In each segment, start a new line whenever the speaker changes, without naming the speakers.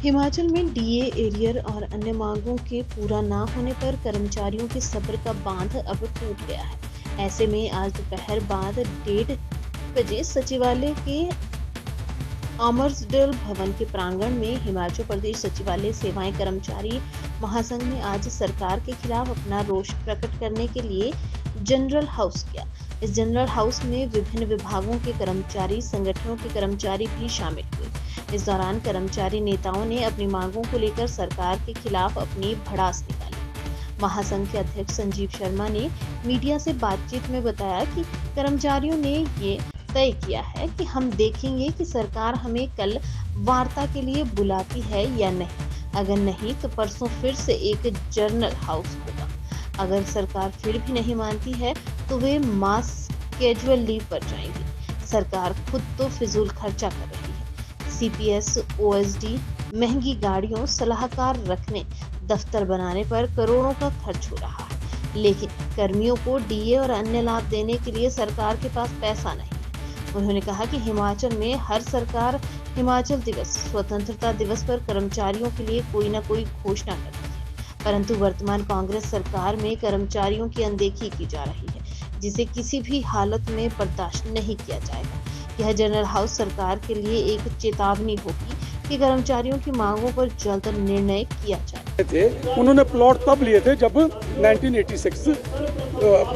हिमाचल में DA, arrear और अन्य मांगों के पूरा ना होने पर कर्मचारियों के सब्र का बांध अब टूट गया है। ऐसे में आज दोपहर बाद 1:30 बजे सचिवालय के अमर्सडेल भवन के प्रांगण में हिमाचल प्रदेश सचिवालय सेवाएं कर्मचारी महासंघ ने आज सरकार के खिलाफ अपना रोष प्रकट करने के लिए जनरल हाउस किया। इस जनरल हाउस में विभिन्न विभागों के कर्मचारी संगठनों के कर्मचारी भी शामिल हुए। इस दौरान कर्मचारी नेताओं ने अपनी मांगों को लेकर सरकार के खिलाफ अपनी भड़ास निकाली। महासंघ के अध्यक्ष संजीव शर्मा ने मीडिया से बातचीत में बताया कि कर्मचारियों ने ये तय किया है कि हम देखेंगे कि सरकार हमें कल वार्ता के लिए बुलाती है या नहीं। अगर नहीं तो परसों फिर से एक जनरल हाउस होगा। अगर सरकार फिर भी नहीं मानती है तो वे मास कैजुअल लीव पर जाएंगे। सरकार खुद तो फिजूल खर्चा कर रही है। सीपीएस, ओएसडी, महंगी गाड़ियों, सलाहकार रखने, दफ्तर बनाने पर करोड़ों का खर्च हो रहा है, लेकिन कर्मियों को डीए और अन्य लाभ देने के लिए सरकार के पास पैसा नहीं। उन्होंने कहा कि हिमाचल में हर सरकार हिमाचल दिवस, स्वतंत्रता दिवस पर कर्मचारियों के लिए कोई न कोई घोषणा करती है, परंतु वर्तमान कांग्रेस सरकार में कर्मचारियों की अनदेखी की जा रही है, जिसे किसी भी हालत में बर्दाश्त नहीं किया जाएगा। यह जनरल हाउस सरकार के लिए एक चेतावनी होगी कि कर्मचारियों की मांगों पर जल्द निर्णय किया जाए।
उन्होंने प्लॉट तब लिए थे जब 1986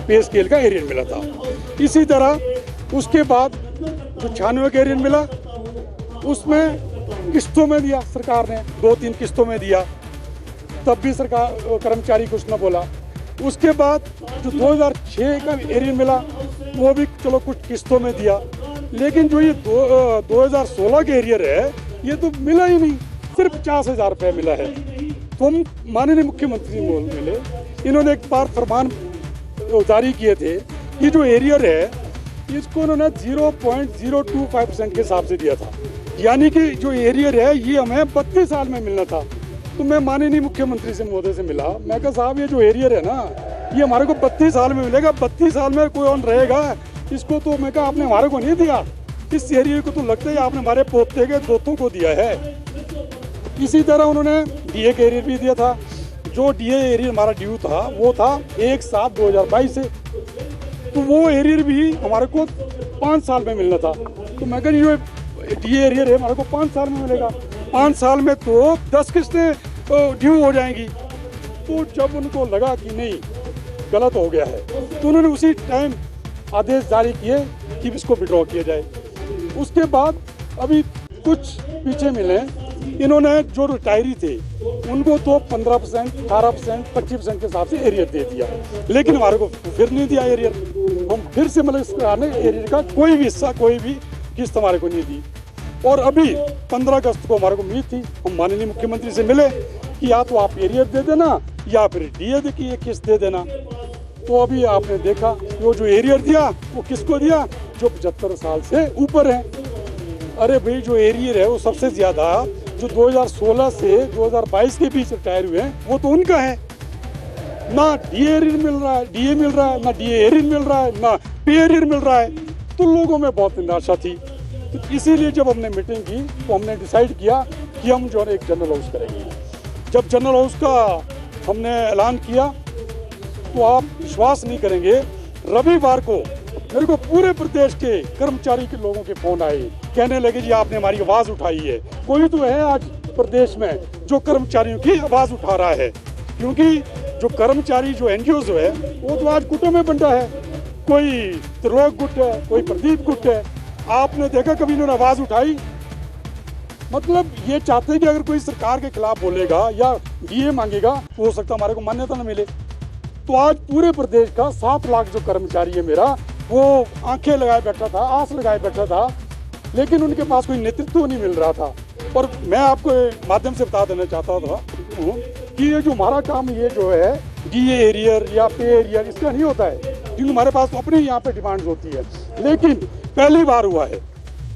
पे स्केल का एरियर मिला था। इसी तरह उसके बाद जो 96 का एरियर मिला उसमें किस्तों में दिया सरकार ने, 2-3 किस्तों में दिया, तब भी सरकार कर्मचारी कुछ न बोला। उसके बाद जो 2006 का एरियर मिला वो भी चलो कुछ किस्तों में दिया, लेकिन जो ये 2016 का एरियर है ये तो मिला ही नहीं, सिर्फ 50,000 रुपये मिला है। तो हम माननीय मुख्यमंत्री मिले, इन्होंने एक बार फरमान जारी किए थे कि जो एरियर है इसको उन्होंने 0.025% के हिसाब से दिया था, यानी कि जो एरियर है ये हमें 32 साल में मिलना था। तो मैं माननीय मुख्यमंत्री से महोदय से मिला, मैं कहा साहब ये जो एरियर है ना ये हमारे को 32 साल में मिलेगा, 32 साल में कोई और रहेगा इसको, तो मैं कहा आपने हमारे को नहीं दिया, इस एरियर को तो लगता है आपने हमारे पोते के दोतों को दिया है। इसी तरह उन्होंने डीए का एरियर भी दिया था। जो डीए एरियर हमारा ड्यू था वो था 1/7/2022 से, तो वो एरियर भी हमारे को 5 साल में मिलना था। तो मैं कहा जो डीए एरियर है हमारे को 5 साल में मिलेगा, 5 साल में तो 10 किस्तें ड्यू हो जाएंगी। तो जब उनको लगा कि नहीं गलत हो गया है तो उन्होंने उसी टाइम आदेश जारी किए कि इसको विड्रॉ किया जाए। उसके बाद अभी कुछ पीछे मिले, इन्होंने जो रिटायरी थे उनको तो 15%, 18%, 25% के हिसाब से एरियर दे दिया, लेकिन हमारे को फिर नहीं दिया एरियर। हम फिर से मतलब सरकार ने एरियर का कोई भी हिस्सा, कोई भी किस्त हमारे को नहीं दी। और अभी 15 अगस्त को हमारे को उम्मीद थी, हम माननीय मुख्यमंत्री से मिले कि या तो आप एरियर दे देना या फिर डीए की एक किस्त दे देना। तो अभी आपने देखा वो जो एरियर दिया वो किसको दिया, जो 75 साल से ऊपर है। अरे भाई जो एरियर है वो सबसे ज़्यादा जो 2016 से 2022 के बीच रिटायर हुए हैं वो तो उनका है। ना डीए एरियर मिल रहा है, डीए मिल रहा है, ना डीए एरियर मिल रहा है, ना पे एरियर मिल रहा है। तो लोगों में बहुत निराशा थी। तो इसीलिए जब हमने मीटिंग की तो हमने डिसाइड किया कि हम जो है एक जनरल हाउस करेंगे। जब जनरल हाउस का हमने ऐलान किया तो आप विश्वास नहीं करेंगे, रविवार को मेरे को पूरे प्रदेश के कर्मचारी के लोगों के फ़ोन आए, कहने लगे जी आपने हमारी आवाज़ उठाई है। कोई तो है आज प्रदेश में जो कर्मचारियों की आवाज़ उठा रहा है, क्योंकि जो कर्मचारी जो एनजीओज है वो तो आज गुटों में बंटा है, कोई त्रिलोक गुट है, कोई प्रदीप गुट है। आपने देखा कभी इन्होंने आवाज़ उठाई? मतलब ये चाहते हैं कि अगर कोई सरकार के खिलाफ बोलेगा या डीए मांगेगा तो हो सकता हमारे को मान्यता न मिले। तो आज पूरे प्रदेश का 7 लाख जो कर्मचारी है मेरा, वो आंखें लगाए बैठा था, आस लगाए बैठा था, लेकिन उनके पास कोई नेतृत्व नहीं मिल रहा था। और मैं आपको माध्यम से बता देना चाहता था कि ये जो हमारा काम ये जो है डीए एरियर या पे एरियर इसका नहीं होता है, क्योंकि हमारे पास तो अपनी यहाँ पे डिमांड्स होती है। लेकिन पहली बार हुआ है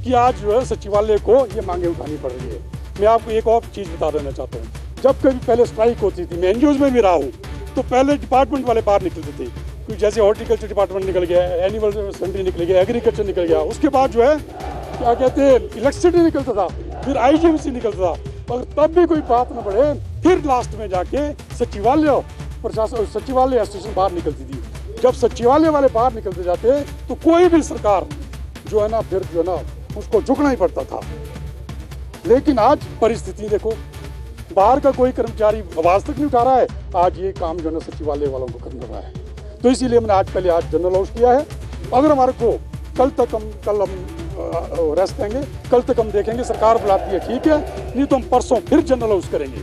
कि आज जो है सचिवालय को ये मांगे उठानी पड़ रही है। मैं आपको एक और चीज़ बता देना चाहता हूँ, जब कभी पहले स्ट्राइक होती थी, मैं एनजीओज में भी रहा हूँ, तो पहले डिपार्टमेंट वाले बाहर निकलते थे, जैसे हॉर्टिकल्चर डिपार्टमेंट निकल गया, एनिमल हस्बेंड्री निकल गया, एग्रीकल्चर निकल गया, उसके बाद जो है क्या कहते हैं इलेक्ट्रिसिटी निकलता था, फिर आईजीएमसी निकलता था। और तब भी कोई बात न बढ़े, फिर लास्ट में जाके सचिवालय प्रशासन सचिवालय स्टेशन बाहर निकलती थी। जब सचिवालय वाले बाहर निकलते जाते तो कोई भी सरकार जो है ना फिर जो है ना उसको झुकना ही पड़ता था। लेकिन आज परिस्थिति देखो, बाहर का कोई कर्मचारी आवाज तक नहीं उठा रहा है, आज ये काम जो है ना सचिवालय वालों को करना रहा है। तो इसीलिए हमने आज जनरल हाउस किया है। अगर हमारे को कल हम रेस्ट देंगे, कल तक हम देखेंगे, सरकार बुलाती है ठीक है, नहीं तो हम परसों फिर जनरल हाउस करेंगे।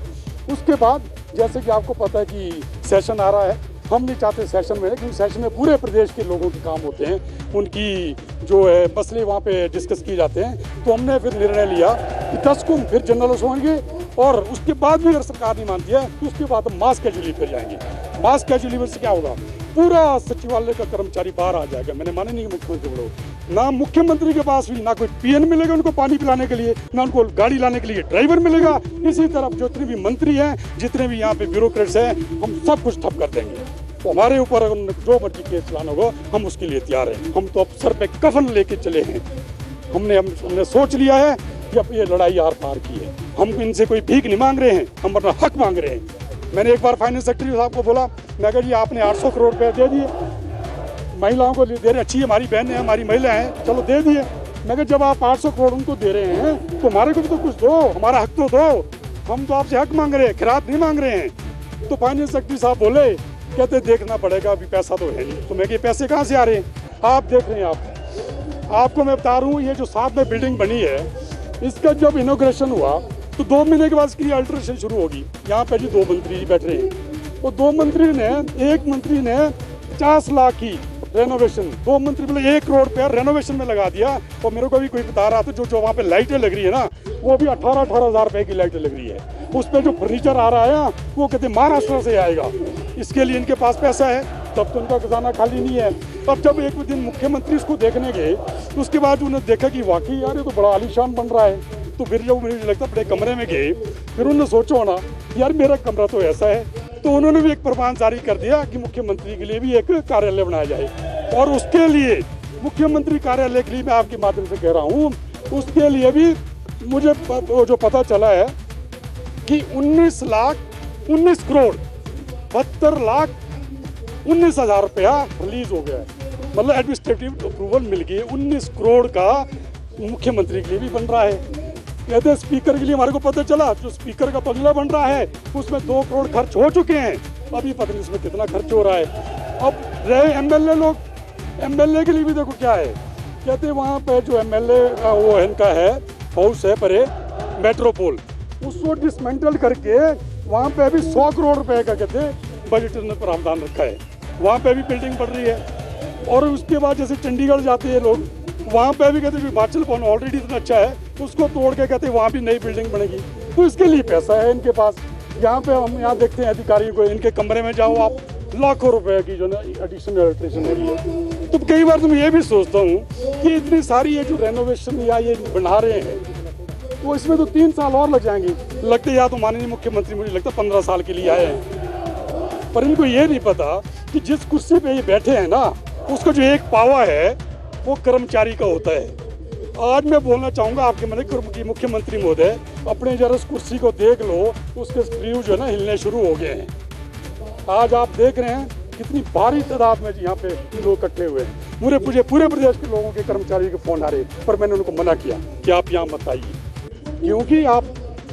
उसके बाद जैसे कि आपको पता है कि सेशन आ रहा है, हम नहीं चाहते सेशन में, क्योंकि सेशन में पूरे प्रदेश के लोगों के काम होते हैं, उनकी जो है मसले वहाँ पे डिस्कस किए जाते हैं। तो हमने फिर निर्णय लिया कि 10 को फिर जनरल हाउस होंगे, और उसके बाद भी अगर सरकार नहीं मानती है तो उसके बाद हम मास कैजुअल लीव पर जाएंगे। मास कैजुअल लीव से क्या होगा, पूरा सचिवालय का कर्मचारी बाहर आ जाएगा। मैंने माने नहीं मुख्यमंत्री बोलो, ना मुख्यमंत्री के पास भी ना कोई पीएन मिलेगा उनको पानी पिलाने के लिए, ना उनको गाड़ी लाने के लिए ड्राइवर मिलेगा। इसी तरफ जितने भी मंत्री हैं, जितने भी यहाँ पे ब्यूरोक्रेट्स हैं, हम सब कुछ ठप कर देंगे। तो हमारे ऊपर अगर जो मर्जी केस चलाना होगा हम उसके लिए तैयार हैं। हम तो अब सर पे कफन लेके चले हैं। हमने सोच लिया है कि अब ये लड़ाई आर पार की है। हम इनसे कोई भीख नहीं मांग रहे हैं, हम अपना हक मांग रहे हैं। मैंने एक बार फाइनेंस सेक्रेटरी साहब को बोला, मैं कहा जी आपने 800 करोड़ रुपये दे दिए, महिलाओं को दे रहे, अच्छी हमारी बहन है, हमारी महिला हैं, चलो दे दिए। मैं कहा जब आप 800 करोड़ उनको दे रहे हैं तो हमारे को भी तो कुछ दो, हमारा हक तो दो। हम तो आपसे हक मांग रहे हैं, खिरात नहीं मांग रहे हैं। तो फाइनेंस सेक्रेटरी साहब बोले, कहते देखना पड़ेगा, अभी पैसा तो है नहीं। तो मैं कि पैसे कहाँ से आ रहे हैं? आप देख रहे हैं। आपको मैं बता रहा हूँ, ये जो साथ में बिल्डिंग बनी है, इसका जब इनॉग्रेशन हुआ तो 2 महीने के बाद इसकी अल्ट्रेशन शुरू होगी। यहाँ पे जी 2 मंत्री बैठ रहे हैं, और 2 मंत्री ने, एक मंत्री ने 50 लाख की रेनोवेशन, 2 मंत्री बोले 1 करोड़ रुपया रेनोवेशन में लगा दिया। और मेरे को भी कोई बता रहा था जो वहाँ पे लाइटें लग रही है ना, वो भी 18-18 हज़ार रुपये की लाइटें लग रही है। उस पर जो फर्नीचर आ रहा है वो कहते महाराष्ट्र से आएगा। इसके लिए इनके पास पैसा है, तब तो उनका खजाना खाली नहीं है। अब जब एक दिन मुख्यमंत्री इसको देखने गए तो उसके बाद उन्होंने देखा कि वाकई यार ये तो बड़ा आलीशान बन रहा है। तो फिर जब मुझे लगता अपने कमरे में गए, फिर उन्होंने सोचो ना यार मेरा कमरा तो ऐसा है। तो उन्होंने भी एक फरमान जारी कर दिया कि मुख्यमंत्री के लिए भी एक कार्यालय बनाया जाए। और उसके लिए मुख्यमंत्री कार्यालय के लिए मैं आपके माध्यम से कह रहा हूँ, उसके लिए भी मुझे जो पता चला है कि 19 करोड़ 72,19,000 रुपया रिलीज हो गया है। मतलब एडमिनिस्ट्रेटिव अप्रूवल मिल गई। 19 करोड़ का मुख्यमंत्री के लिए भी बन रहा है। कहते हैं स्पीकर के लिए हमारे को पता चला, जो स्पीकर का बंगला बन रहा है उसमें 2 करोड़ खर्च हो चुके हैं। अभी पता नहीं इसमें कितना खर्च हो रहा है। अब रहे एमएलए लोग, एमएलए के लिए भी देखो क्या है। कहते हैं वहाँ पे जो एमएलए का वो इनका है हाउस है परे मेट्रोपोल, उसको डिसमेंटल करके वहाँ पे अभी 100 करोड़ रुपए का कहते बजट ने प्रावधान रखा है। वहाँ पे भी बिल्डिंग बढ़ रही है। और उसके बाद जैसे चंडीगढ़ जाते हैं लोग, वहाँ पे भी कहते हिमाचल भवन ऑलरेडी इतना अच्छा है, उसको तोड़ के कहते वहाँ भी नई बिल्डिंग बनेगी। तो इसके लिए पैसा है इनके पास। यहाँ पे हम यहाँ देखते हैं अधिकारियों को, इनके कमरे में जाओ आप, लाखों रुपए की जो ना एडिशनल इलेक्ट्रिसिटी हो रही है। तो कई बार तो मैं ये भी सोचता हूँ कि इतनी सारी ये जो रेनोवेशन या ये बना रहे हैं, तो इसमें तो 3 साल और लग जाएंगे। लगते या तो माननीय मुख्यमंत्री मुझे लगता 15 साल के लिए आए हैं। पर इनको ये नहीं पता कि जिस कुर्सी पे ये बैठे हैं ना, उसका जो एक पावा है वो कर्मचारी का होता है। आज मैं बोलना चाहूँगा आपके मन की मुख्यमंत्री महोदय, अपने जरा उस कुर्सी को देख लो, उसके स्क्रू जो है ना हिलने शुरू हो गए हैं। आज आप देख रहे हैं कितनी भारी तादाद में यहाँ पे लोग इकट्ठे हुए हैं। पूरे प्रदेश के लोगों के कर्मचारियों के फ़ोन आ रहे, पर मैंने उनको मना किया कि आप यहाँ मत आइए, क्योंकि आप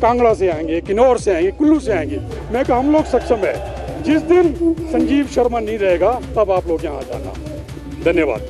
कांगड़ा से आएंगे, किन्नौर से आएंगे, कुल्लू से आएंगे। मैं कहा हम लोग सक्षम है। जिस दिन संजीव शर्मा नहीं रहेगा तब आप लोग यहाँ आ जाना। धन्यवाद।